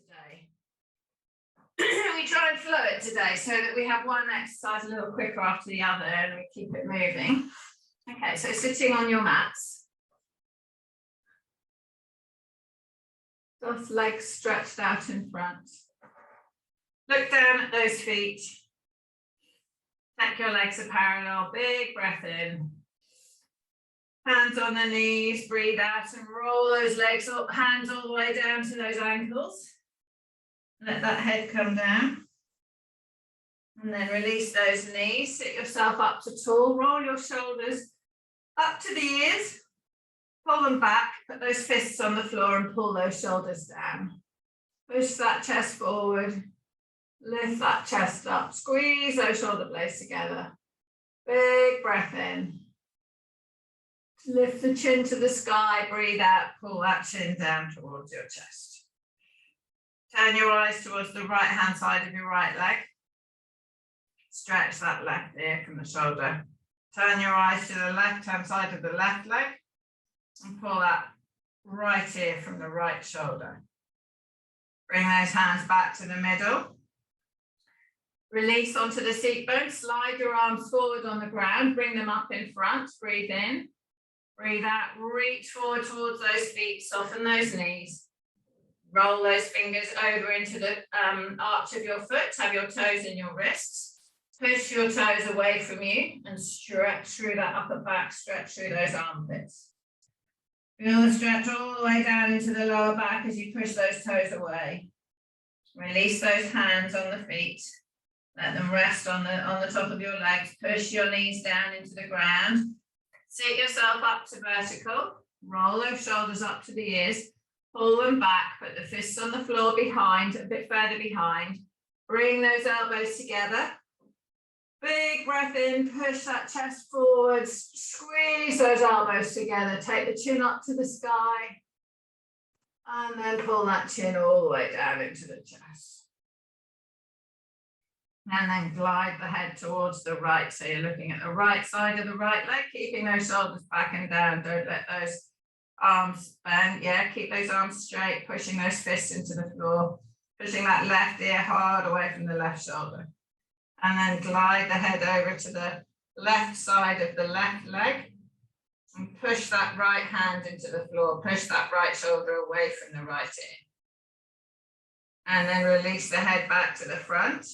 today. We try and flow it today so that we have one exercise a little quicker after the other and we keep it moving. Okay, so sitting on your mats. Both legs stretched out in front. Look down at those feet. Take your legs are parallel. Big breath in. Hands on the knees, breathe out and roll those legs up, hands all the way down to those ankles. Let that head come down. And then release those knees, sit yourself up to tall, roll your shoulders up to the ears, pull them back, put those fists on the floor and pull those shoulders down. Push that chest forward, lift that chest up, squeeze those shoulder blades together. Big breath in. Lift the chin to the sky, breathe out, pull that chin down towards your chest. Turn your eyes towards the right hand side of your right leg. Stretch that left ear from the shoulder. Turn your eyes to the left hand side of the left leg and pull that right ear from the right shoulder. Bring those hands back to the middle. Release onto the seat bone, slide your arms forward on the ground, bring them up in front, breathe in. Breathe out, reach forward towards those feet, soften those knees. Roll those fingers over into the arch of your foot, have your toes in your wrists. Push your toes away from you and stretch through that upper back, stretch through those armpits. Feel the stretch all the way down into the lower back as you push those toes away. Release those hands on the feet. Let them rest on the top of your legs. Push your knees down into the ground. Sit yourself up to vertical, roll those shoulders up to the ears, pull them back, put the fists on the floor behind, a bit further behind. Bring those elbows together. Big breath in, push that chest forward, squeeze those elbows together, take the chin up to the sky, and then pull that chin all the way down into the chest. And then glide the head towards the right. So you're looking at the right side of the right leg, keeping those shoulders back and down. Don't let those arms bend. Yeah, keep those arms straight, pushing those fists into the floor, pushing that left ear hard away from the left shoulder. And then glide the head over to the left side of the left leg and push that right hand into the floor. Push that right shoulder away from the right ear. And then release the head back to the front.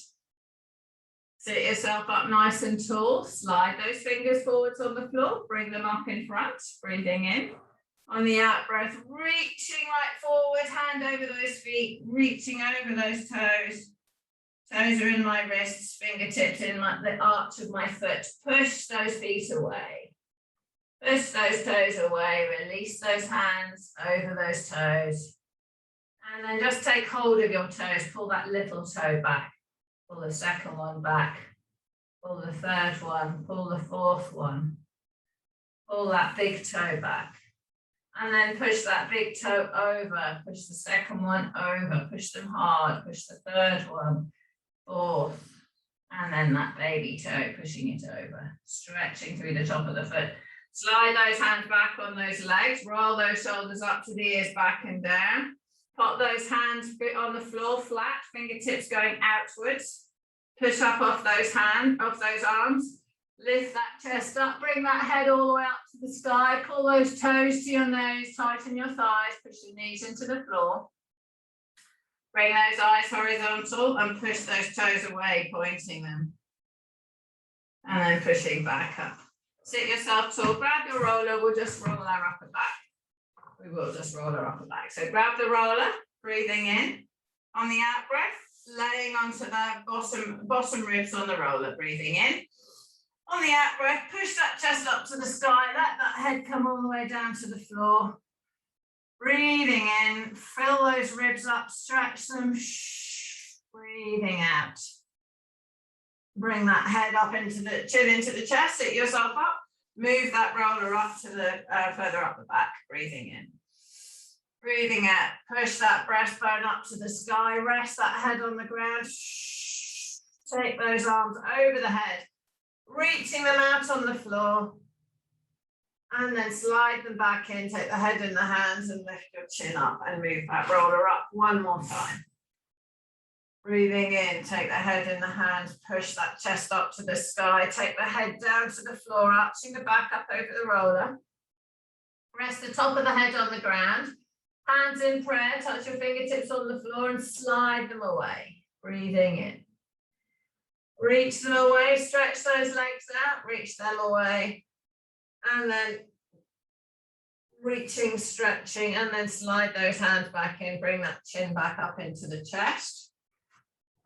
Sit yourself up nice and tall, slide those fingers forwards on the floor, bring them up in front, breathing in. On the out breath, reaching right forward, hand over those feet, reaching over those toes. Toes are in my wrists, fingertips in the arch of my foot. Push those feet away. Push those toes away, release those hands over those toes. And then just take hold of your toes, pull that little toe back. Pull the second one back, pull the third one, pull the fourth one, pull that big toe back, and then push that big toe over, push the second one over, push them hard, push the third one, fourth, and then that baby toe, pushing it over, stretching through the top of the foot. Slide those hands back on those legs, roll those shoulders up to the ears, back and down. Pop those hands on the floor flat, fingertips going outwards. Push up off those arms. Lift that chest up, bring that head all the way up to the sky. Pull those toes to your nose, tighten your thighs, push your knees into the floor. Bring those eyes horizontal and push those toes away, pointing them. And then pushing back up. Sit yourself tall, grab your roller, we'll just roll our upper back. We will just roll our upper back. So grab the roller, breathing in. On the out breath, laying onto the bottom ribs on the roller, breathing in. On the out breath, push that chest up to the sky, let that head come all the way down to the floor. Breathing in, fill those ribs up, stretch them, breathing out. Bring that head up into the chin, into the chest, sit yourself up. Move that roller up to the further up the back, breathing in. Breathing out, push that breastbone up to the sky, rest that head on the ground. Take those arms over the head, reaching them out on the floor. And then slide them back in, take the head in the hands and lift your chin up and move that roller up one more time. Breathing in, take the head in the hands, push that chest up to the sky, take the head down to the floor, arching the back up over the roller. Rest the top of the head on the ground. Hands in prayer, touch your fingertips on the floor and slide them away. Breathing in. Reach them away, stretch those legs out, reach them away. And then reaching, stretching, and then slide those hands back in, bring that chin back up into the chest.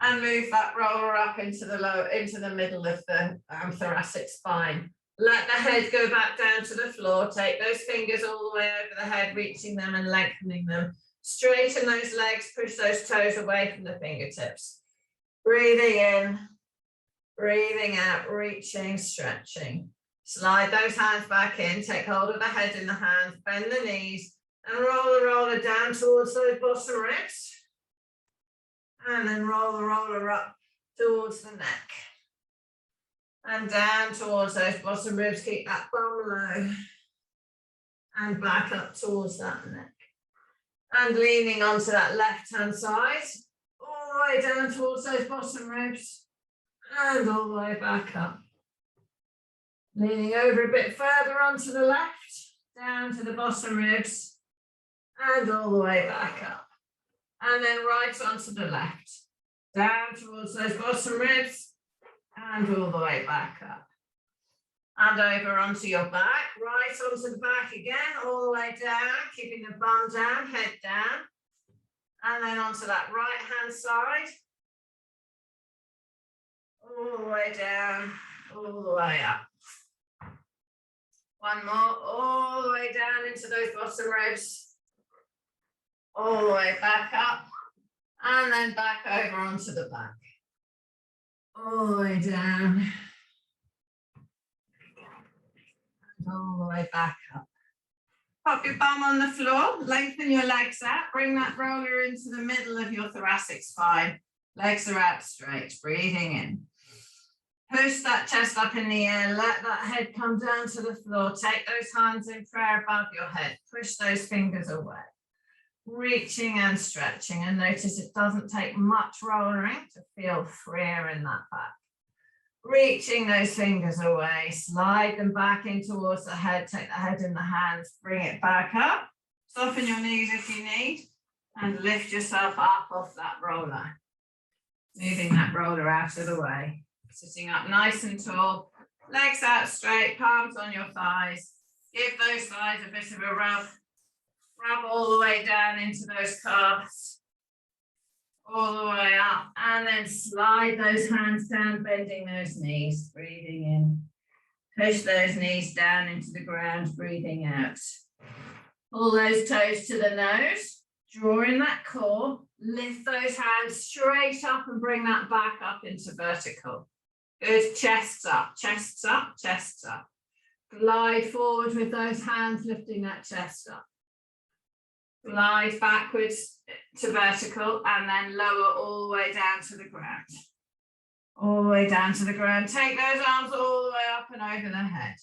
And move that roller up into the middle of the thoracic spine. Let the head go back down to the floor. Take those fingers all the way over the head, reaching them and lengthening them. Straighten those legs, push those toes away from the fingertips. Breathing in, breathing out, reaching, stretching. Slide those hands back in, take hold of the head in the hands, bend the knees, and roll the roller down towards those bottom ribs. And then roll the roller up towards the neck. And down towards those bottom ribs, keep that bum low. And back up towards that neck. And leaning onto that left-hand side, all the way down towards those bottom ribs. And all the way back up. Leaning over a bit further onto the left, down to the bottom ribs. And all the way back up. And then right onto the left, down towards those bottom ribs, and all the way back up. And over onto your back, right onto the back again, all the way down, keeping the bum down, head down. And then onto that right hand side, all the way down, all the way up. One more, all the way down into those bottom ribs. All the way back up, and then back over onto the back. All the way down, and all the way back up. Pop your bum on the floor, lengthen your legs out, bring that roller into the middle of your thoracic spine. Legs are out straight, breathing in. Push that chest up in the air, let that head come down to the floor. Take those hands in prayer above your head, push those fingers away. Reaching and stretching, and notice it doesn't take much rollering to feel freer in that back. Reaching those fingers away, slide them back in towards the head, take the head in the hands, bring it back up, soften your knees if you need, and lift yourself up off that roller. Moving that roller out of the way, sitting up nice and tall, legs out straight, palms on your thighs. Give those thighs a bit of a rub. Rub all the way down into those calves, all the way up, and then slide those hands down, bending those knees, breathing in. Push those knees down into the ground, breathing out. Pull those toes to the nose, draw in that core, lift those hands straight up and bring that back up into vertical. Good, chests up, chests up, chests up. Glide forward with those hands, lifting that chest up. Glide backwards to vertical and then lower all the way down to the ground. All the way down to the ground. Take those arms all the way up and over the head.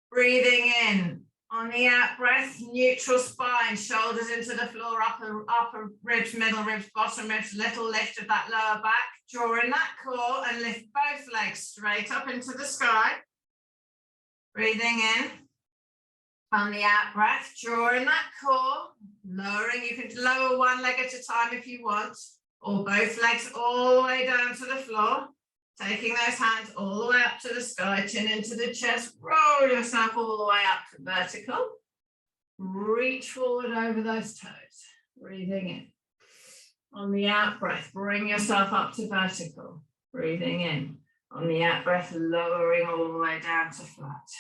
Breathing in. On the out breath, neutral spine, shoulders into the floor, upper ribs, middle ribs, bottom ribs, little lift of that lower back. Draw in that core and lift both legs straight up into the sky. Breathing in. On the out breath, draw in that core, lowering. You can lower one leg at a time if you want, or both legs all the way down to the floor. Taking those hands all the way up to the sky, chin into the chest, roll yourself all the way up to vertical. Reach forward over those toes, breathing in. On the out breath, bring yourself up to vertical, breathing in. On the out breath, lowering all the way down to flat.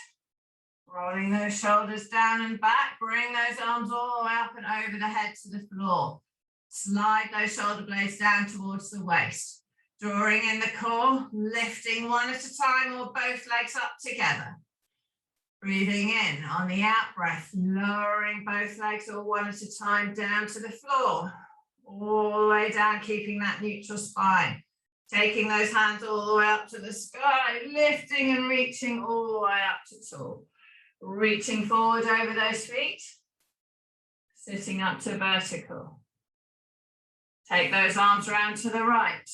Rolling those shoulders down and back, bring those arms all the way up and over the head to the floor. Slide those shoulder blades down towards the waist. Drawing in the core, lifting one at a time or both legs up together. Breathing in on the out breath, lowering both legs or one at a time down to the floor. All the way down, keeping that neutral spine. Taking those hands all the way up to the sky, lifting and reaching all the way up to tall. Reaching forward over those feet, sitting up to vertical. Take those arms around to the right.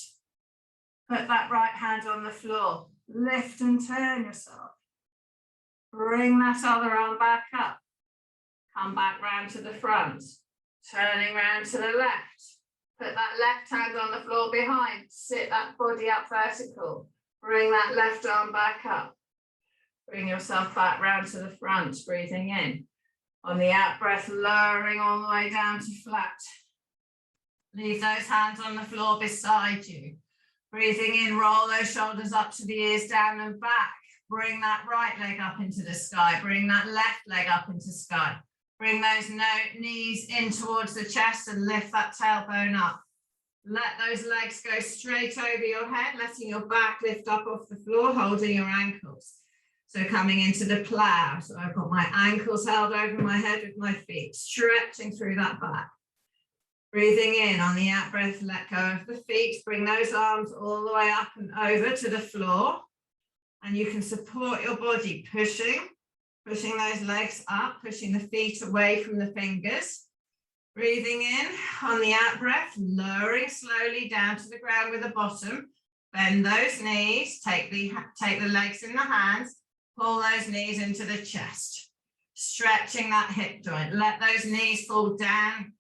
Put that right hand on the floor. Lift and turn yourself. Bring that other arm back up. Come back round to the front. Turning round to the left. Put that left hand on the floor behind. Sit that body up vertical. Bring that left arm back up. Bring yourself back round to the front, breathing in. On the out breath, lowering all the way down to flat. Leave those hands on the floor beside you. Breathing in, roll those shoulders up to the ears, down and back. Bring that right leg up into the sky. Bring that left leg up into sky. Bring those knees in towards the chest and lift that tailbone up. Let those legs go straight over your head, letting your back lift up off the floor, holding your ankles. So coming into the plow. So I've got my ankles held over my head with my feet, stretching through that back. Breathing in, on the out breath, let go of the feet. Bring those arms all the way up and over to the floor. And you can support your body, pushing those legs up, pushing the feet away from the fingers. Breathing in, on the out breath, lowering slowly down to the ground with the bottom. Bend those knees, take the legs in the hands, pull those knees into the chest. Stretching that hip joint. Let those knees fall down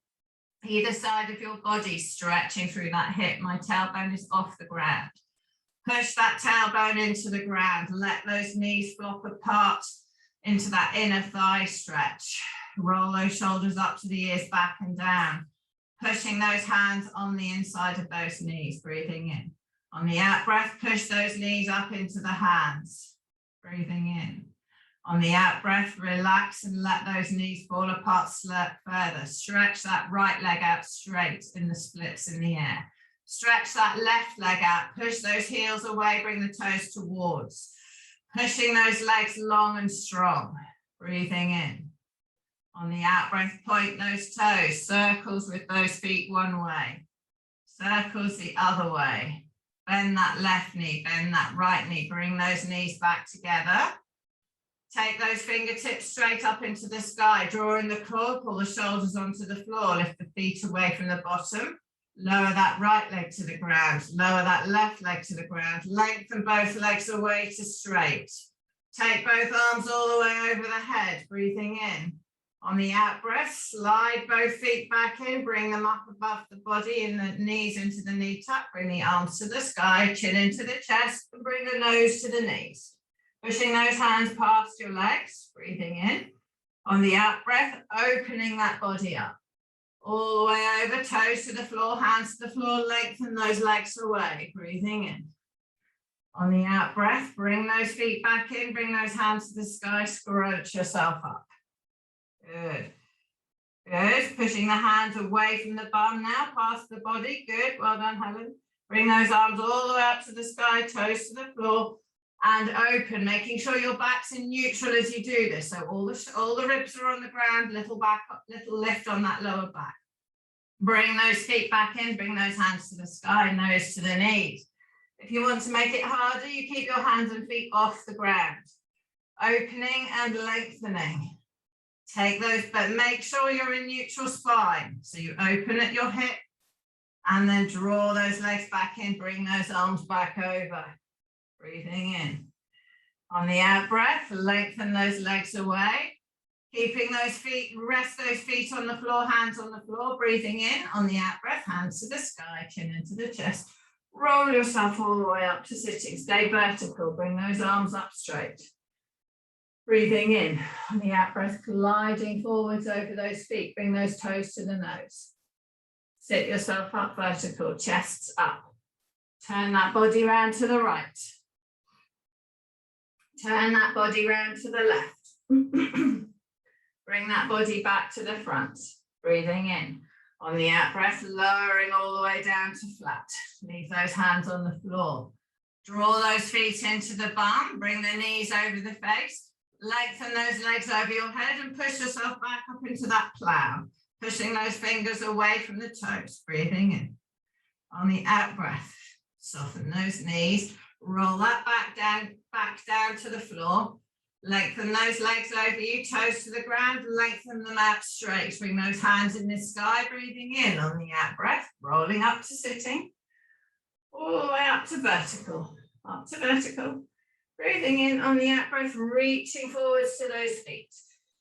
either side of your body, stretching through that hip. My tailbone is off the ground. Push that tailbone into the ground. Let those knees flop apart into that inner thigh stretch. Roll those shoulders up to the ears, back and down. Pushing those hands on the inside of those knees, breathing in. On the out breath, push those knees up into the hands, breathing in. On the out breath, relax and let those knees fall apart further. Stretch that right leg out straight in the splits in the air. Stretch that left leg out, push those heels away, bring the toes towards. Pushing those legs long and strong, breathing in. On the out breath, point those toes, circles with those feet one way, circles the other way. Bend that left knee, bend that right knee, bring those knees back together. Take those fingertips straight up into the sky, drawing the core, pull the shoulders onto the floor, lift the feet away from the bottom. Lower that right leg to the ground, lower that left leg to the ground, lengthen both legs away to straight. Take both arms all the way over the head, breathing in. On the out breath, slide both feet back in, bring them up above the body and the knees into the knee tuck, bring the arms to the sky, chin into the chest, and bring the nose to the knees. Pushing those hands past your legs, breathing in. On the out breath, opening that body up. All the way over, toes to the floor, hands to the floor, lengthen those legs away, breathing in. On the out breath, bring those feet back in, bring those hands to the sky, scrunch yourself up. Good. Good. Pushing the hands away from the bum now, past the body. Good. Well done, Helen. Bring those arms all the way up to the sky, toes to the floor, and open, making sure your back's in neutral as you do this. So all the ribs are on the ground, little back up, little lift on that lower back. Bring those feet back in, bring those hands to the sky, nose to the knees. If you want to make it harder, you keep your hands and feet off the ground. Opening and lengthening. Take those, but make sure you're in neutral spine. So you open at your hip and then draw those legs back in, bring those arms back over. Breathing in. On the out breath, lengthen those legs away. Keeping those feet, rest those feet on the floor, hands on the floor. Breathing in. On the out breath, hands to the sky, chin into the chest. Roll yourself all the way up to sitting. Stay vertical. Bring those arms up straight. Breathing in. On the out breath, gliding forwards over those feet. Bring those toes to the nose. Sit yourself up vertical, chests up. Turn that body round to the right. Turn that body round to the left. Bring that body back to the front. Breathing in. On the out breath, lowering all the way down to flat. Leave those hands on the floor. Draw those feet into the bum. Bring the knees over the face. Lengthen those legs over your head and push yourself back up into that plow. Pushing those fingers away from the toes. Breathing in. On the out breath, soften those knees. Roll that back down to the floor. Lengthen those legs over you, toes to the ground, lengthen them out straight. Bring those hands in the sky, breathing in on the out breath, rolling up to sitting, all the way up to vertical, Breathing in on the out breath, reaching forwards to those feet,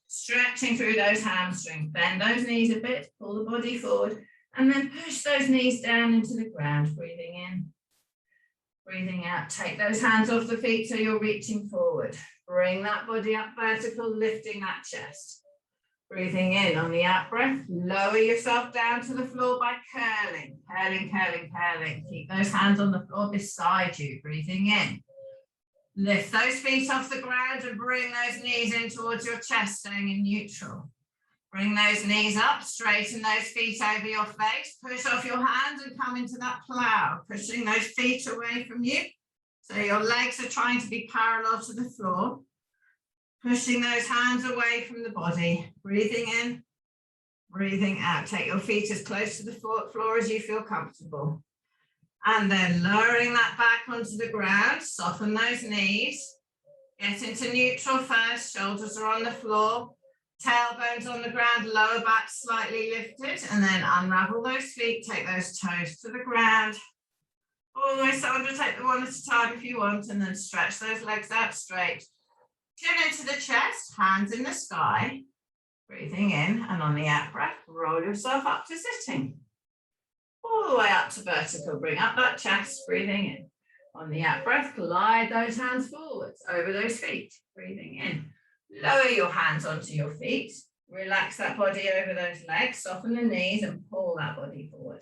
stretching through those hamstrings, bend those knees a bit, pull the body forward, and then push those knees down into the ground, breathing in. Breathing out, take those hands off the feet so you're reaching forward. Bring that body up vertical, lifting that chest. Breathing in on the out breath, lower yourself down to the floor by curling. Keep those hands on the floor beside you, breathing in. Lift those feet off the ground and bring those knees in towards your chest, staying in neutral. Bring those knees up, straighten those feet over your face, push off your hands and come into that plow, pushing those feet away from you. So your legs are trying to be parallel to the floor. Pushing those hands away from the body, breathing in, breathing out. Take your feet as close to the floor as you feel comfortable. And then lowering that back onto the ground, soften those knees. Get into neutral first, shoulders are on the floor. Tailbones on the ground, lower back slightly lifted, and then unravel those feet, take those toes to the ground. All the way, Sandra, take them one at a time if you want, and then stretch those legs out straight. Chin into the chest, hands in the sky. Breathing in, and on the out breath, roll yourself up to sitting. All the way up to vertical, bring up that chest, breathing in. On the out breath, glide those hands forwards over those feet, breathing in. Lower your hands onto your feet, relax that body over those legs, soften the knees and pull that body forward.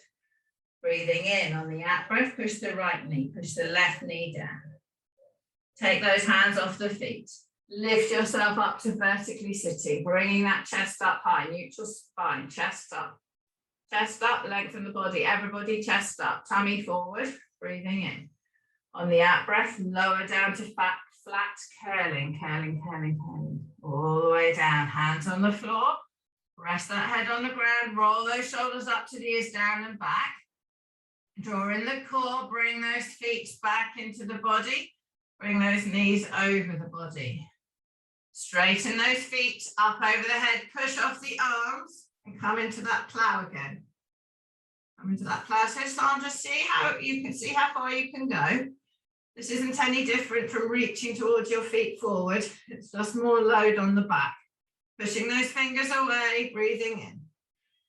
Breathing in on the out breath, push the right knee, push the left knee down. Take those hands off the feet. Lift yourself up to vertically sitting, bringing that chest up high, neutral spine, chest up, lengthen the body, everybody chest up, tummy forward, breathing in. On the out breath, lower down to flat, curling, all the way down, hands on the floor, rest that head on the ground, roll those shoulders up to the ears, down and back. Draw in the core, bring those feet back into the body, bring those knees over the body. Straighten those feet up over the head, push off the arms and come into that plow again. Come into that plow. So Sandra, see how far you can go. This isn't any different from reaching towards your feet forward. It's just more load on the back. Pushing those fingers away, breathing in.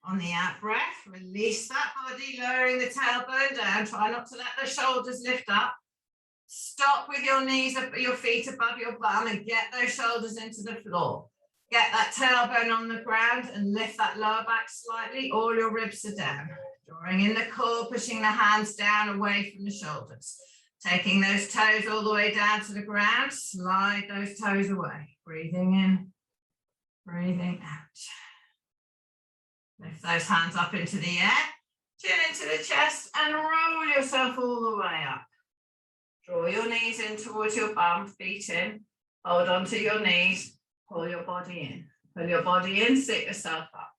On the out breath, release that body, lowering the tailbone down. Try not to let the shoulders lift up. Stop with your knees, your feet above your bum and get those shoulders into the floor. Get that tailbone on the ground and lift that lower back slightly. All your ribs are down. Drawing in the core, pushing the hands down away from the shoulders. Taking those toes all the way down to the ground, slide those toes away. Breathing in, breathing out. Lift those hands up into the air, chin into the chest and roll yourself all the way up. Draw your knees in towards your bum, feet in, hold onto your knees, pull your body in. Pull your body in, sit yourself up.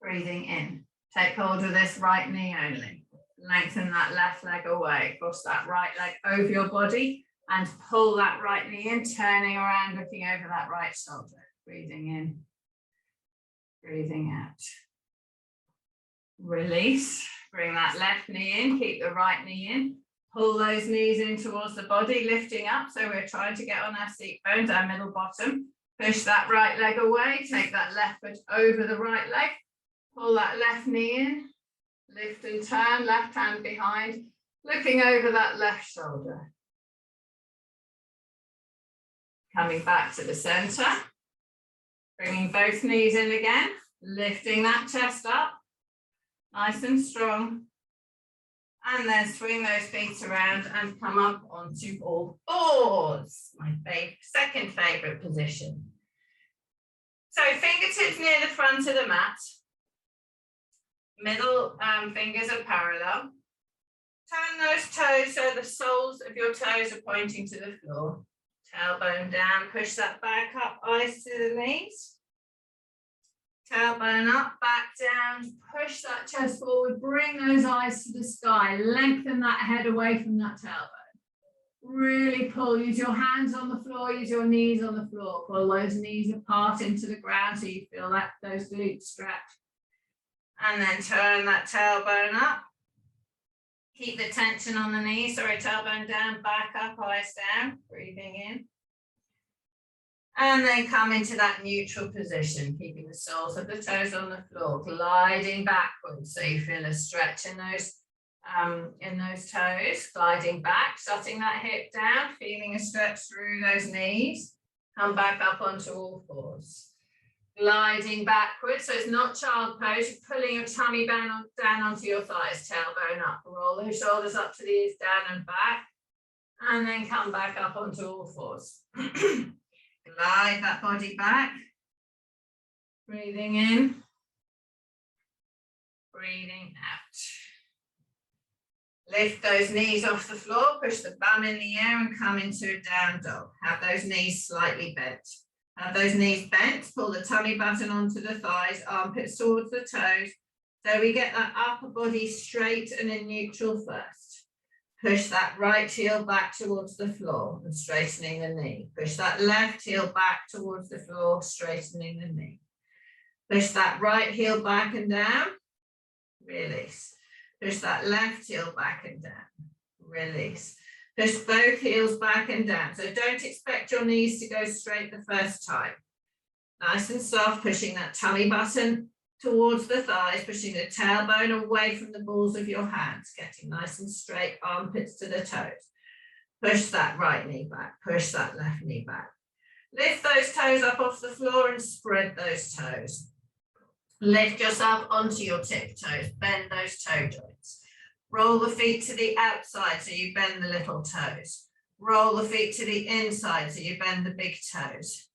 Breathing in, take hold of this right knee only. Lengthen that left leg away, cross that right leg over your body and pull that right knee in, turning around, looking over that right shoulder. Breathing in, breathing out. Release, bring that left knee in, keep the right knee in, pull those knees in towards the body, lifting up. So we're trying to get on our seat bones, our middle bottom. Push that right leg away, take that left foot over the right leg, pull that left knee in. Lift and turn, left hand behind, looking over that left shoulder. Coming back to the center, bringing both knees in again, lifting that chest up, nice and strong. And then swing those feet around and come up onto all fours, my second favorite position. So fingertips near the front of the mat. Middle fingers are parallel. Turn those toes so the soles of your toes are pointing to the floor. Tailbone down, push that back up, eyes to the knees. Tailbone up, back down, push that chest forward, bring those eyes to the sky, lengthen that head away from that tailbone. Really pull, use your hands on the floor, use your knees on the floor. Pull those knees apart into the ground so you feel that those glutes stretch. And then turn that tailbone up. Keep the tension on the knee. Sorry, tailbone down, back up, eyes down. Breathing in. And then come into that neutral position, keeping the soles of the toes on the floor, gliding backwards. So you feel a stretch in those toes, gliding back, shutting that hip down, feeling a stretch through those knees. Come back up onto all fours. Gliding backwards, so it's not child pose, you're pulling your tummy down onto your thighs, tailbone up. Roll those shoulders up to the ears, down and back. And then come back up onto all fours. Glide that body back. Breathing in. Breathing out. Lift those knees off the floor, push the bum in the air and come into a down dog. Have those knees slightly bent. Have those knees bent, pull the tummy button onto the thighs, armpits towards the toes. So we get that upper body straight and in neutral first. Push that right heel back towards the floor and straightening the knee. Push that left heel back towards the floor, straightening the knee. Push that right heel back and down, release. Push that left heel back and down, release. Push both heels back and down. So don't expect your knees to go straight the first time. Nice and soft, pushing that tummy button towards the thighs, pushing the tailbone away from the balls of your hands, getting nice and straight, armpits to the toes. Push that right knee back, push that left knee back. Lift those toes up off the floor and spread those toes. Lift yourself onto your tiptoes, bend those toe joints. Roll the feet to the outside so you bend the little toes. Roll the feet to the inside so you bend the big toes.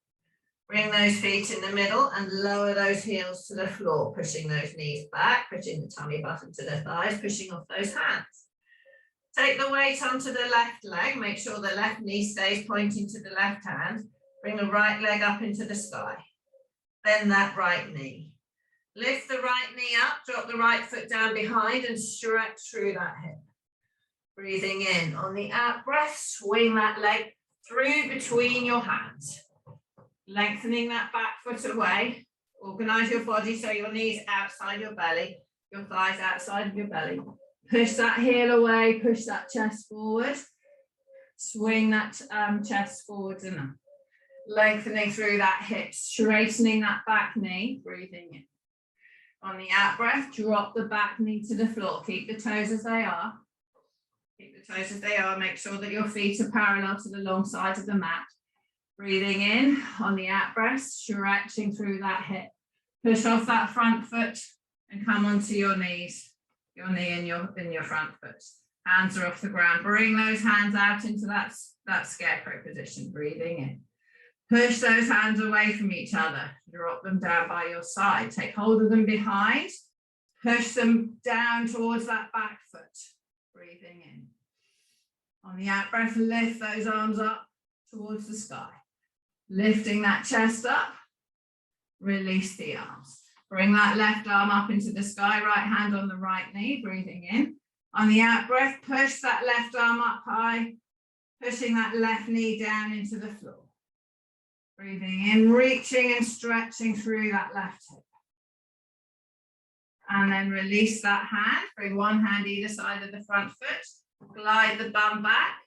Bring those feet in the middle and lower those heels to the floor, pushing those knees back, pushing the tummy button to the thighs, pushing off those hands. Take the weight onto the left leg, make sure the left knee stays pointing to the left hand. Bring the right leg up into the sky. Bend that right knee. Lift the right knee up, drop the right foot down behind and stretch through that hip. Breathing in. On the out breath, swing that leg through between your hands. Lengthening that back foot away. Organize your body so your knees outside your belly, your thighs outside of your belly. Push that heel away, push that chest forward. Swing that chest forwards and up. Lengthening through that hip, straightening that back knee, breathing in. On the out breath, drop the back knee to the floor. Keep the toes as they are. Keep the toes as they are. Make sure that your feet are parallel to the long side of the mat. Breathing in. On the out breath, stretching through that hip. Push off that front foot and come onto your knees. Your knee and your front foot. Hands are off the ground. Bring those hands out into that scarecrow position. Breathing in. Push those hands away from each other. Drop them down by your side. Take hold of them behind. Push them down towards that back foot. Breathing in. On the out breath, lift those arms up towards the sky. Lifting that chest up. Release the arms. Bring that left arm up into the sky. Right hand on the right knee. Breathing in. On the out breath, push that left arm up high. Pushing that left knee down into the floor. Breathing in, reaching and stretching through that left hip. And then release that hand. Bring one hand either side of the front foot. Glide the bum back.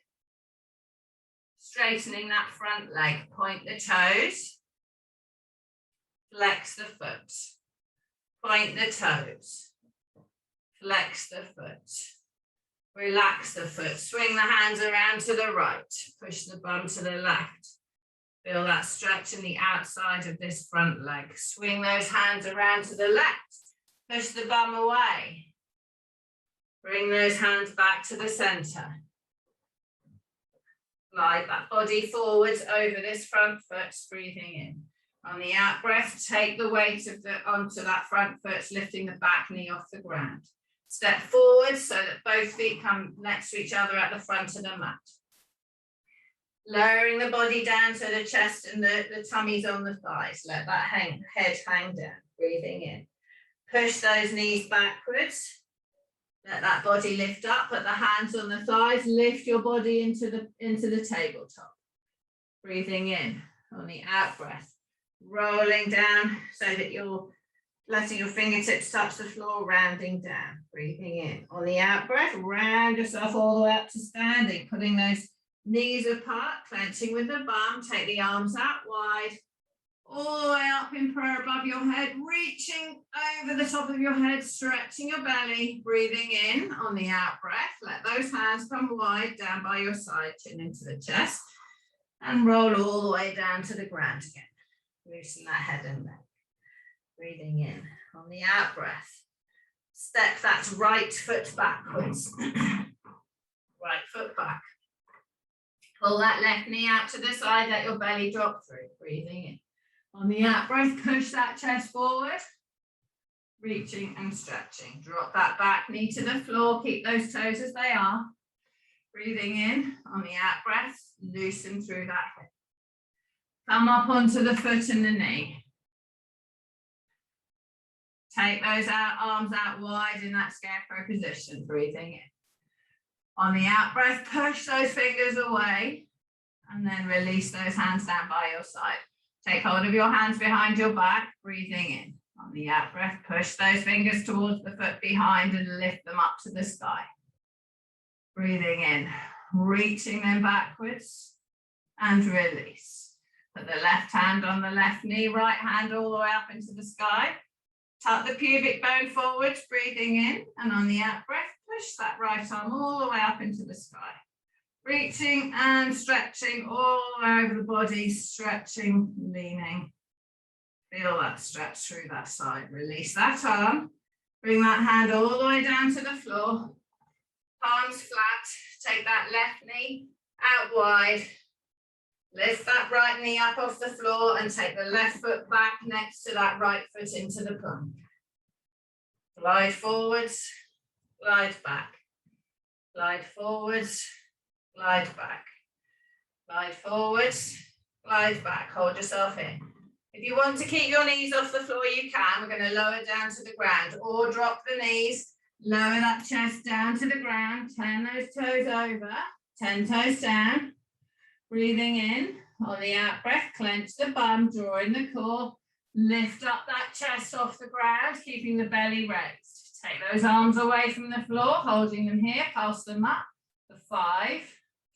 Straightening that front leg. Point the toes. Flex the foot. Point the toes. Flex the foot. Relax the foot. Swing the hands around to the right. Push the bum to the left. Feel that stretch in the outside of this front leg. Swing those hands around to the left. Push the bum away. Bring those hands back to the center. Glide that body forwards over this front foot, breathing in. On the out breath, take the weight onto that front foot, lifting the back knee off the ground. Step forward so that both feet come next to each other at the front of the mat. Lowering the body down so the chest and the tummy's on the thighs. Let that head hang down. Breathing in. Push those knees backwards. Let that body lift up, put the hands on the thighs, lift your body into the tabletop. Breathing in on the out breath, rolling down so that you're letting your fingertips touch the floor, rounding down. Breathing in on the out breath, round yourself all the way up to standing, putting those knees apart, clenching with the bum, take the arms out wide, all the way up in prayer above your head, reaching over the top of your head, stretching your belly, breathing in on the out breath. Let those hands come wide down by your side, chin into the chest, and roll all the way down to the ground again. Loosen that head and neck. Breathing in on the out breath. Step that right foot backwards. Right foot back. Pull that left knee out to the side, let your belly drop through. Breathing in. On the out breath, push that chest forward, reaching and stretching. Drop that back knee to the floor, keep those toes as they are. Breathing in, on the out breath, loosen through that hip. Come up onto the foot and the knee. Take those arms out wide in that scarecrow position, breathing in. On the out breath, push those fingers away and then release those hands down by your side. Take hold of your hands behind your back, breathing in. On the out breath, push those fingers towards the foot behind and lift them up to the sky. Breathing in, reaching them backwards and release. Put the left hand on the left knee, right hand all the way up into the sky. Tuck the pubic bone forwards, breathing in, and on the out breath, push that right arm all the way up into the sky. Reaching and stretching all over the body, stretching, leaning. Feel that stretch through that side. Release that arm. Bring that hand all the way down to the floor. Palms flat. Take that left knee out wide. Lift that right knee up off the floor and take the left foot back next to that right foot into the plank. Glide forwards, glide back. Glide forwards, glide back. Glide forwards, glide back. Hold yourself in. If you want to keep your knees off the floor, you can. We're going to lower down to the ground or drop the knees. Lower that chest down to the ground. Turn those toes over. 10 toes down. Breathing in. On the out breath, clench the bum, draw in the core. Lift up that chest off the ground, keeping the belly raised. Take those arms away from the floor, holding them here. Pulse them up. For 5,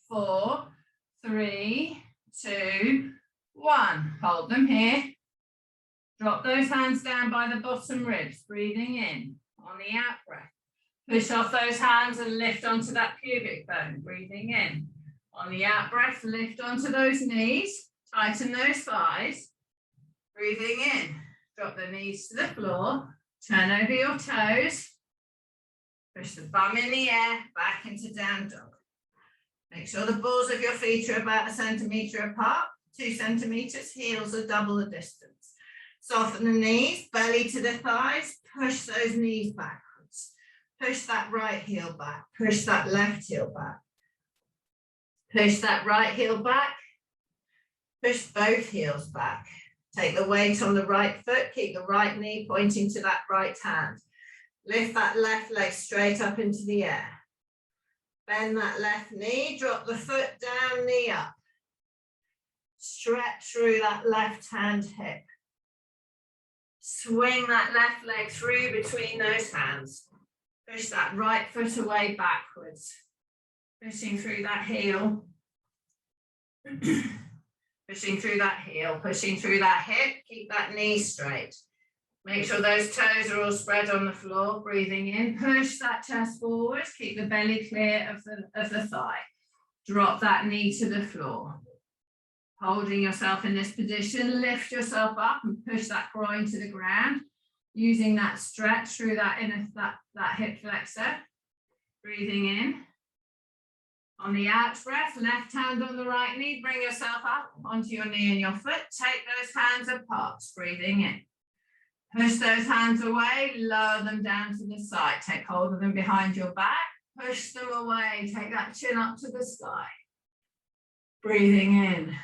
4, 3, 2, 1. Hold them here. Drop those hands down by the bottom ribs, breathing in. On the out breath, push off those hands and lift onto that pubic bone, breathing in. On the out breath, lift onto those knees, tighten those thighs, breathing in. Drop the knees to the floor, turn over your toes, push the bum in the air, back into down dog. Make sure the balls of your feet are about 1 centimetre apart, 2 centimetres, heels are double the distance. Soften the knees, belly to the thighs, push those knees backwards. Push that right heel back, push that left heel back. Push that right heel back, push both heels back. Take the weight on the right foot, keep the right knee pointing to that right hand. Lift that left leg straight up into the air. Bend that left knee, drop the foot down, knee up. Stretch through that left hand hip. Swing that left leg through between those hands. Push that right foot away backwards. Pushing through that heel. Pushing through that heel, pushing through that hip. Keep that knee straight. Make sure those toes are all spread on the floor. Breathing in, push that chest forward. Keep the belly clear of the thigh. Drop that knee to the floor. Holding yourself in this position, lift yourself up and push that groin to the ground. Using that stretch through that hip flexor. Breathing in. On the out breath, left hand on the right knee, bring yourself up onto your knee and your foot. Take those hands apart, breathing in. Push those hands away, lower them down to the side. Take hold of them behind your back, push them away. Take that chin up to the sky. Breathing in.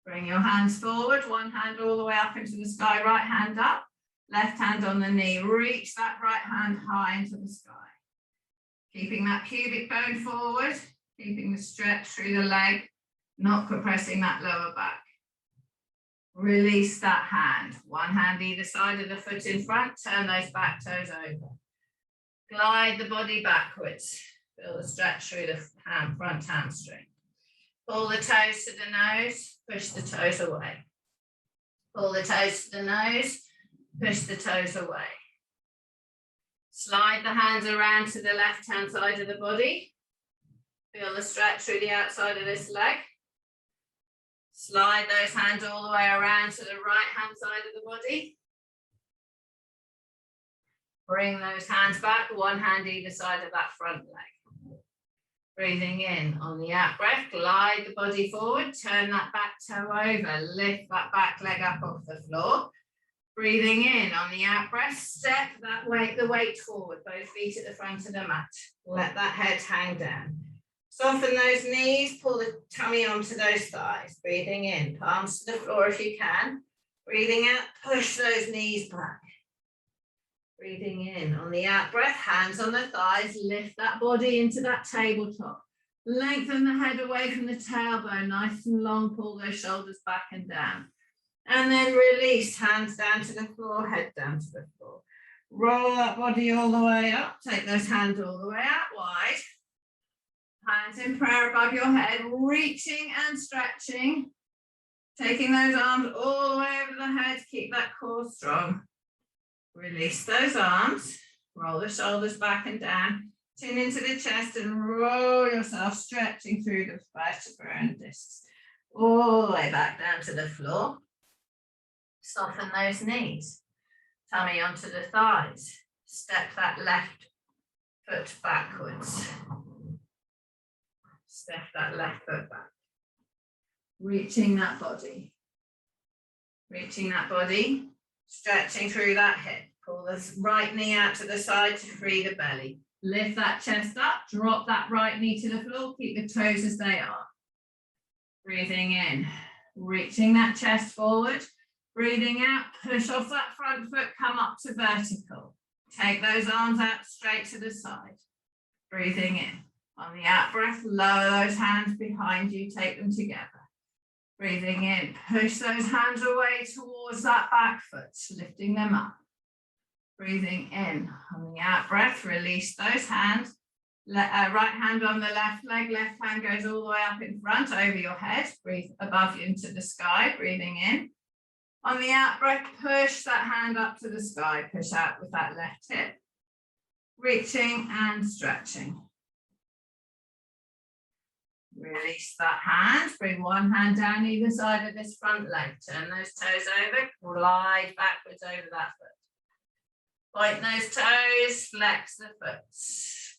Bring your hands forward, one hand all the way up into the sky, right hand up. Left hand on the knee, reach that right hand high into the sky. Keeping that pubic bone forward, keeping the stretch through the leg, not compressing that lower back. Release that hand. One hand either side of the foot in front, turn those back toes over. Glide the body backwards. Feel the stretch through the front hamstring. Pull the toes to the nose, push the toes away. Pull the toes to the nose, push the toes away. Slide the hands around to the left-hand side of the body. Feel the stretch through the outside of this leg. Slide those hands all the way around to the right-hand side of the body. Bring those hands back, one hand either side of that front leg. Breathing in on the out breath, glide the body forward, turn that back toe over, lift that back leg up off the floor. Breathing in on the out breath, step that weight, the weight forward, both feet at the front of the mat. Let that head hang down. Soften those knees, pull the tummy onto those thighs. Breathing in, palms to the floor if you can. Breathing out, push those knees back. Breathing in on the out breath, hands on the thighs, lift that body into that tabletop. Lengthen the head away from the tailbone, nice and long, pull those shoulders back and down. And then release, hands down to the floor, head down to the floor. Roll that body all the way up, take those hands all the way out wide. Hands in prayer above your head, reaching and stretching. Taking those arms all the way over the head, keep that core strong. Release those arms, roll the shoulders back and down, chin into the chest and roll yourself, stretching through the vertebrae and discs. All the way back down to the floor. Soften those knees, tummy onto the thighs. Step that left foot backwards. Step that left foot back. Reaching that body. Reaching that body. Stretching through that hip. Pull the right knee out to the side to free the belly. Lift that chest up. Drop that right knee to the floor. Keep the toes as they are. Breathing in. Reaching that chest forward. Breathing out. Push off that front foot. Come up to vertical. Take those arms out straight to the side. Breathing in. On the out breath, lower those hands behind you. Take them together. Breathing in, push those hands away towards that back foot, lifting them up. Breathing in, on the out breath, release those hands. Right hand on the left leg, left hand goes all the way up in front over your head. Breathe above you into the sky, breathing in. On the out breath, push that hand up to the sky, push out with that left hip. Reaching and stretching. Release that hand, bring one hand down either side of this front leg. Turn those toes over, glide backwards over that foot. Point those toes, flex the foot.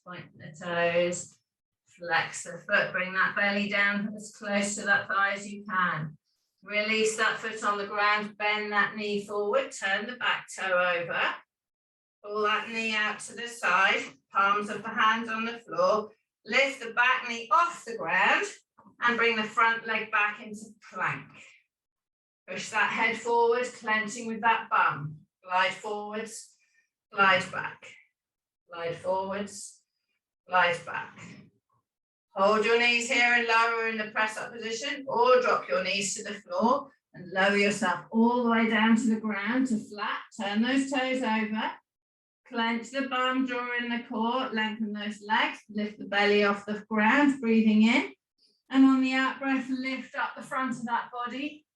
Point the toes, flex the foot. Bring that belly down as close to that thigh as you can. Release that foot on the ground, bend that knee forward, turn the back toe over. Pull that knee out to the side, palms of the hands on the floor. Lift the back knee off the ground and bring the front leg back into plank. Push that head forward, clenching with that bum. Glide forwards, glide back. Glide forwards, glide back. Hold your knees here and lower in the press up position, or drop your knees to the floor and lower yourself all the way down to the ground to flat. Turn those toes over. Clench the bum, draw in the core, lengthen those legs, lift the belly off the ground, breathing in. And on the out breath, lift up the front of that body.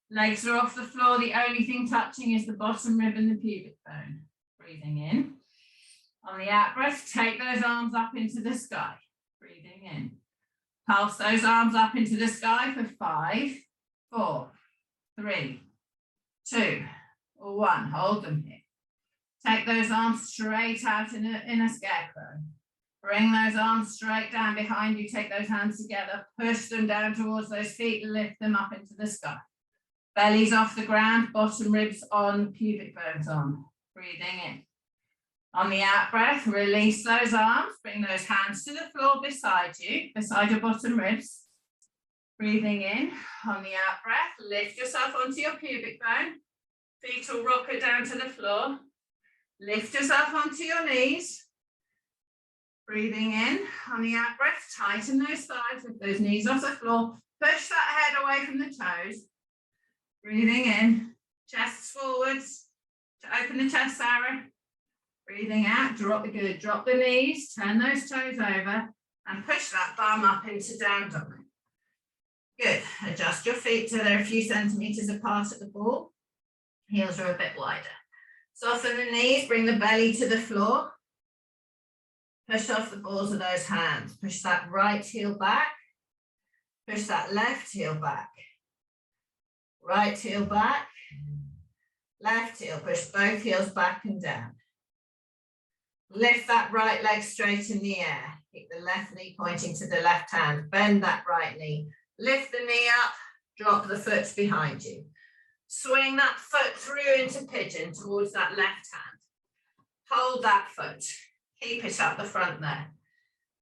Legs are off the floor. The only thing touching is the bottom rib and the pubic bone. Breathing in. On the out breath, take those arms up into the sky. Breathing in. Pulse those arms up into the sky for 5, 4, 3, 2, 1. Hold them here. Take those arms straight out in a scarecrow. Bring those arms straight down behind you. Take those hands together. Push them down towards those feet. Lift them up into the sky. Belly's off the ground. Bottom ribs on. Pubic bones on. Breathing in. On the out breath, release those arms. Bring those hands to the floor beside you, beside your bottom ribs. Breathing in. On the out breath, lift yourself onto your pubic bone. Fetal rocker down to the floor. Lift yourself onto your knees. Breathing in on the out breath, tighten those thighs with those knees off the floor. Push that head away from the toes. Breathing in, chests forwards to open the chest, Sarah. Breathing out, drop the knees, turn those toes over and push that bum up into down dog. Good, adjust your feet so they're a few centimeters apart at the ball. Heels are a bit wider. Soften the knees, bring the belly to the floor. Push off the balls of those hands. Push that right heel back. Push that left heel back. Right heel back. Left heel. Push both heels back and down. Lift that right leg straight in the air. Keep the left knee pointing to the left hand. Bend that right knee. Lift the knee up. Drop the foot behind you. Swing that foot through into pigeon towards that left hand. Hold that foot. Keep it up the front there.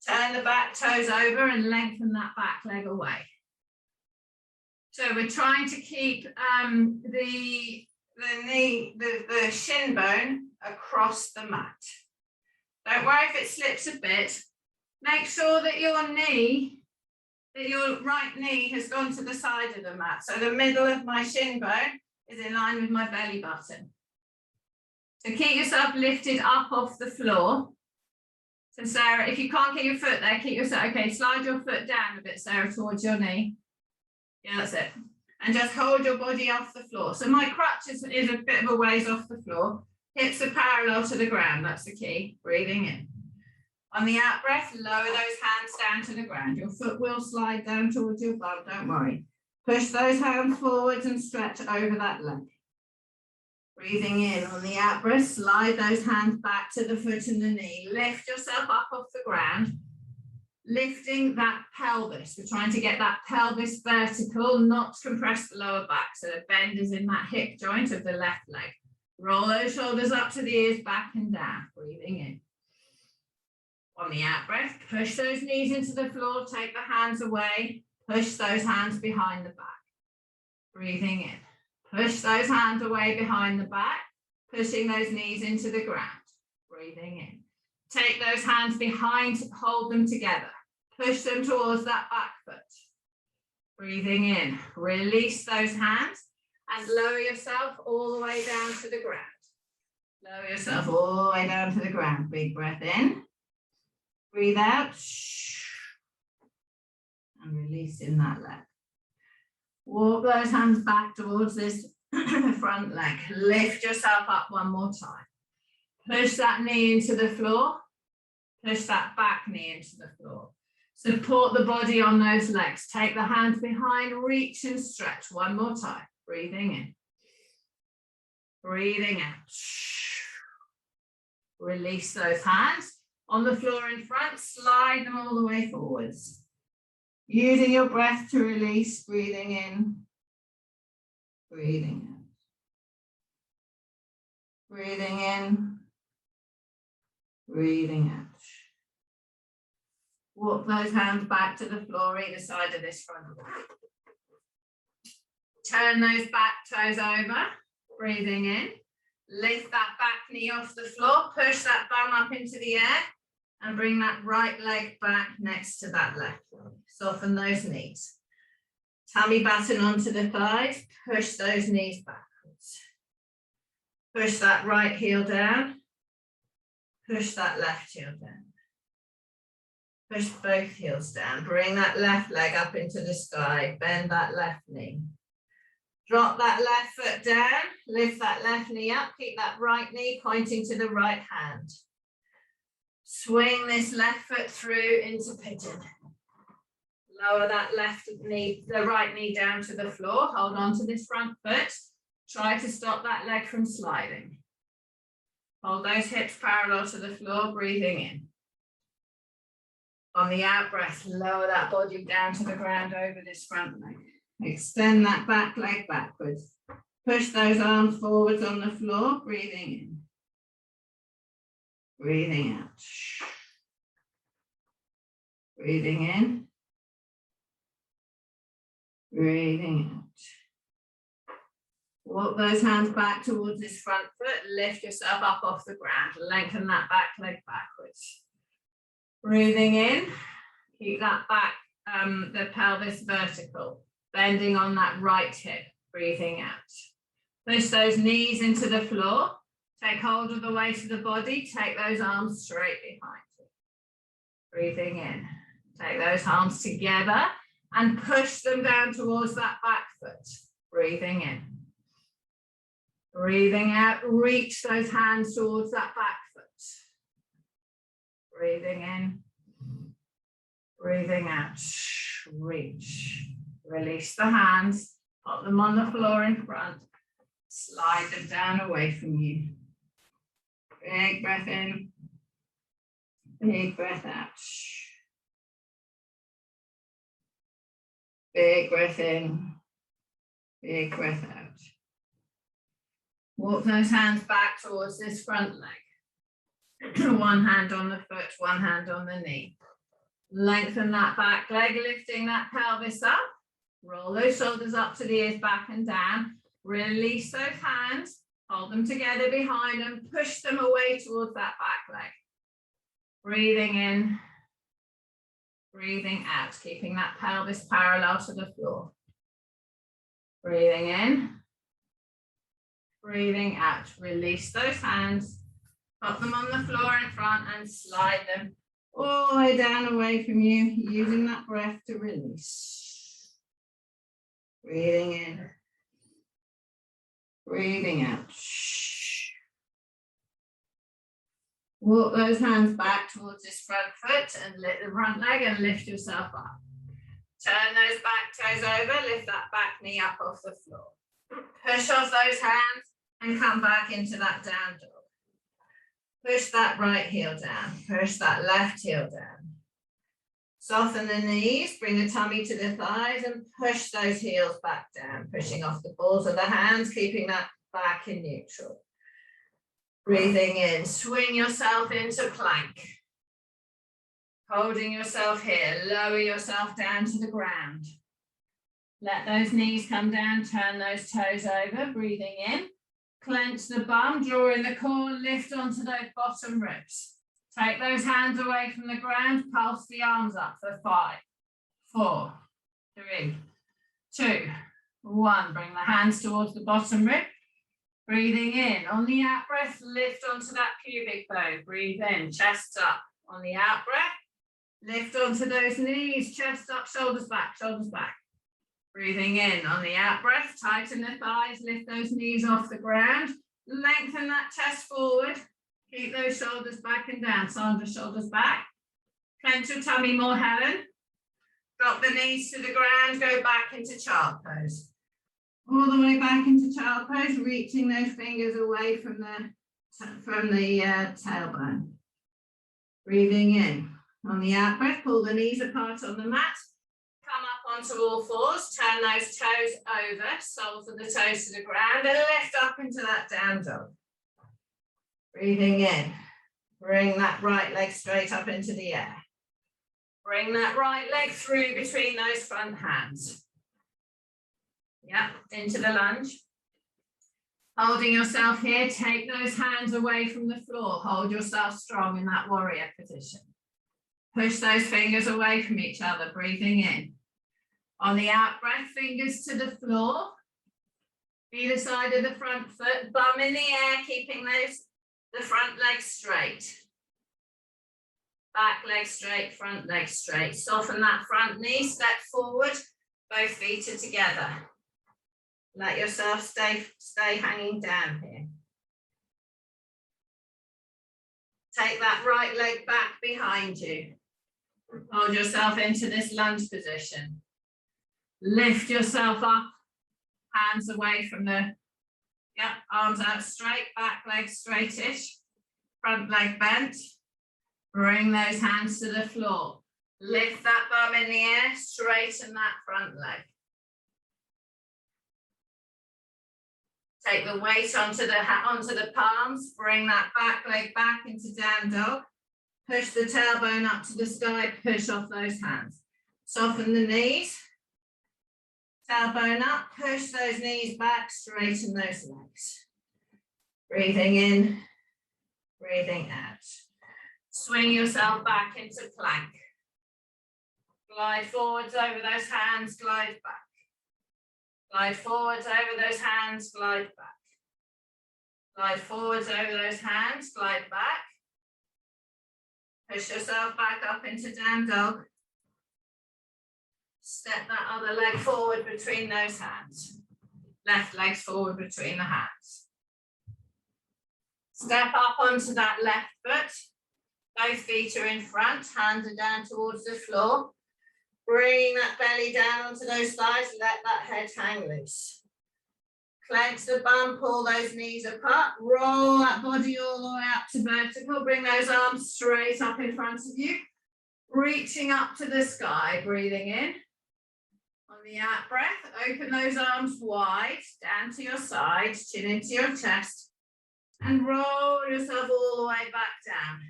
Turn the back toes over and lengthen that back leg away. So we're trying to keep the shin bone across the mat. Don't worry if it slips a bit. Make sure that your right knee has gone to the side of the mat. So the middle of my shin bone is in line with my belly button. So keep yourself lifted up off the floor. So Sarah, if you can't get your foot there, keep yourself, okay, slide your foot down a bit, Sarah, towards your knee. Yeah, that's it. And just hold your body off the floor. So my crutch is a bit of a ways off the floor. Hips are parallel to the ground, that's the key. Breathing in. On the out breath, lower those hands down to the ground. Your foot will slide down towards your bum, don't worry. Push those hands forwards and stretch over that leg. Breathing in on the out breath, slide those hands back to the foot and the knee. Lift yourself up off the ground, lifting that pelvis. We're trying to get that pelvis vertical, not compress the lower back. So the bend is in that hip joint of the left leg. Roll those shoulders up to the ears, back and down. Breathing in. On the out breath, push those knees into the floor, take the hands away, push those hands behind the back. Breathing in. Push those hands away behind the back, pushing those knees into the ground. Breathing in. Take those hands behind, hold them together. Push them towards that back foot. Breathing in. Release those hands and lower yourself all the way down to the ground. Lower yourself all the way down to the ground. Big breath in. Breathe out. And release in that leg. Walk those hands back towards this front leg. Lift yourself up one more time. Push that knee into the floor. Push that back knee into the floor. Support the body on those legs. Take the hands behind, reach and stretch. One more time. Breathing in. Breathing out. Release those hands. On the floor in front, slide them all the way forwards. Using your breath to release, breathing in, breathing out. Breathing in, breathing out. Walk those hands back to the floor, either side of this front leg. Turn those back toes over, breathing in. Lift that back knee off the floor, push that bum up into the air, and bring that right leg back next to that left leg. Soften those knees. Tummy button onto the thighs, push those knees backwards. Push that right heel down, push that left heel down. Push both heels down, bring that left leg up into the sky, bend that left knee. Drop that left foot down, lift that left knee up, keep that right knee pointing to the right hand. Swing this left foot through into pigeon. Lower that left knee, the right knee down to the floor. Hold on to this front foot. Try to stop that leg from sliding. Hold those hips parallel to the floor, breathing in. On the out breath, lower that body down to the ground over this front leg. Extend that back leg backwards. Push those arms forwards on the floor, breathing in. Breathing out. Breathing in. Breathing out. Walk those hands back towards this front foot, lift yourself up off the ground, lengthen that back leg backwards. Breathing in, keep that back, the pelvis vertical, bending on that right hip, breathing out. Push those knees into the floor, take hold of the weight of the body, take those arms straight behind you. Breathing in, take those arms together and push them down towards that back foot, breathing in. Breathing out, reach those hands towards that back foot. Breathing in, breathing out, reach. Release the hands, put them on the floor in front, slide them down away from you. Big breath in, big breath out. Big breath in, big breath out. Walk those hands back towards this front leg. One hand on the foot, one hand on the knee. Lengthen that back leg, lifting that pelvis up. Roll those shoulders up to the ears, back and down. Release those hands, hold them together behind and push them away towards that back leg. Breathing in, breathing out, keeping that pelvis parallel to the floor. Breathing in. Breathing out, release those hands, put them on the floor in front and slide them all the way down away from you, using that breath to release. Breathing in, breathing out. Walk those hands back towards this front foot and lift the front leg and lift yourself up. Turn those back toes over, lift that back knee up off the floor. Push off those hands and come back into that down dog. Push that right heel down, push that left heel down. Soften the knees, bring the tummy to the thighs and push those heels back down, pushing off the balls of the hands, keeping that back in neutral. Breathing in, swing yourself into plank. Holding yourself here, lower yourself down to the ground. Let those knees come down, turn those toes over, breathing in. Clench the bum, draw in the core, lift onto those bottom ribs. Take those hands away from the ground, pulse the arms up for 5, 4, 3, 2, 1. Bring the hands towards the bottom rib. Breathing in. On the out breath, lift onto that pubic bone. Breathe in, chest up. On the out breath, lift onto those knees, chest up, shoulders back, shoulders back. Breathing in, on the out breath, tighten the thighs, lift those knees off the ground, lengthen that chest forward, keep those shoulders back and down, Sandra, shoulders back. Clench your tummy more, Helen. Drop the knees to the ground, go back into child pose. All the way back into child pose, reaching those fingers away from the tailbone. Breathing in. On the out breath, pull the knees apart on the mat. Come up onto all fours, turn those toes over, soles of the toes to the ground and lift up into that down dog. Breathing in, bring that right leg straight up into the air. Bring that right leg through between those front hands. Yep, into the lunge. Holding yourself here, take those hands away from the floor. Hold yourself strong in that warrior position. Push those fingers away from each other, breathing in. On the out breath, fingers to the floor. Either side of the front foot, bum in the air, keeping the front leg straight. Back leg straight, front leg straight. Soften that front knee, step forward, both feet are together. Let yourself stay hanging down here. Take that right leg back behind you. Hold yourself into this lunge position. Lift yourself up, hands away from arms out straight, back leg straightish, front leg bent. Bring those hands to the floor. Lift that bum in the air, straighten that front leg. Take the weight onto the palms, bring that back leg back into down dog. Push the tailbone up to the sky, push off those hands. Soften the knees. Tailbone up, push those knees back, straighten those legs. Breathing in, breathing out. Swing yourself back into plank. Glide forwards over those hands, glide back. Glide forwards over those hands, glide back. Glide forwards over those hands, glide back. Push yourself back up into down dog. Step that other leg forward between those hands. Left leg's forward between the hands. Step up onto that left foot. Both feet are in front, hands are down towards the floor. Bring that belly down onto those thighs, let that head hang loose. Clench the bum, pull those knees apart, roll that body all the way up to vertical, bring those arms straight up in front of you, reaching up to the sky, breathing in. On the out breath, open those arms wide, down to your side, chin into your chest, and roll yourself all the way back down.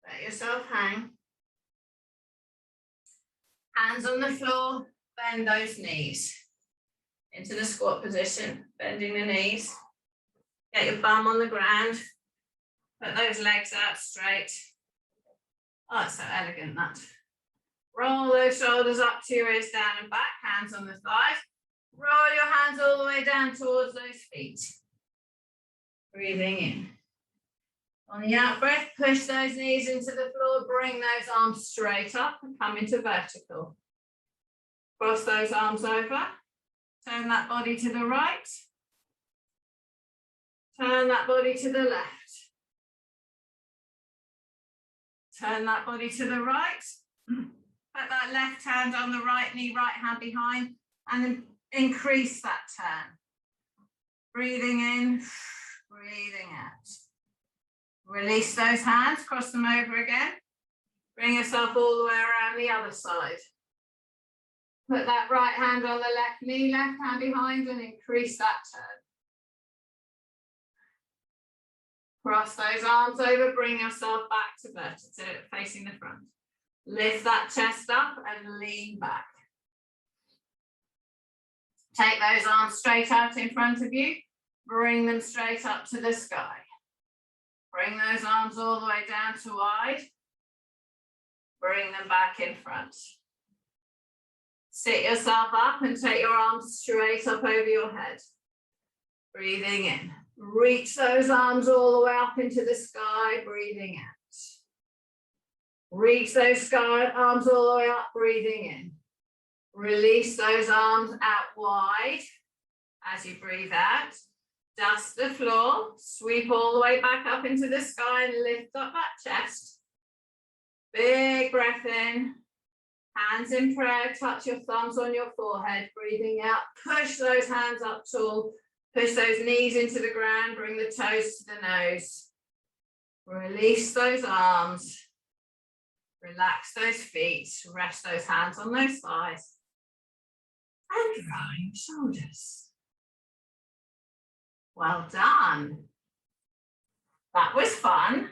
Let yourself hang. Hands on the floor, bend those knees. Into the squat position, bending the knees. Get your bum on the ground. Put those legs out straight. Oh, it's so elegant, that. Roll those shoulders up to your ears, down and back, hands on the thighs. Roll your hands all the way down towards those feet. Breathing in. On the out breath, push those knees into the floor, bring those arms straight up and come into vertical. Cross those arms over. Turn that body to the right. Turn that body to the left. Turn that body to the right. Put that left hand on the right knee, right hand behind, and then increase that turn. Breathing in, breathing out. Release those hands, cross them over again. Bring yourself all the way around the other side. Put that right hand on the left knee, left hand behind, and increase that turn. Cross those arms over, bring yourself back to vertical, facing the front. Lift that chest up and lean back. Take those arms straight out in front of you. Bring them straight up to the sky. Bring those arms all the way down to wide. Bring them back in front. Sit yourself up and take your arms straight up over your head. Breathing in. Reach those arms all the way up into the sky, breathing out. Reach those arms all the way up, breathing in. Release those arms out wide as you breathe out. Dust the floor, sweep all the way back up into the sky and lift up that chest. Big breath in. Hands in prayer, touch your thumbs on your forehead, breathing out. Push those hands up tall. Push those knees into the ground, bring the toes to the nose. Release those arms. Relax those feet, rest those hands on those thighs. And roll your shoulders. Well done. That was fun.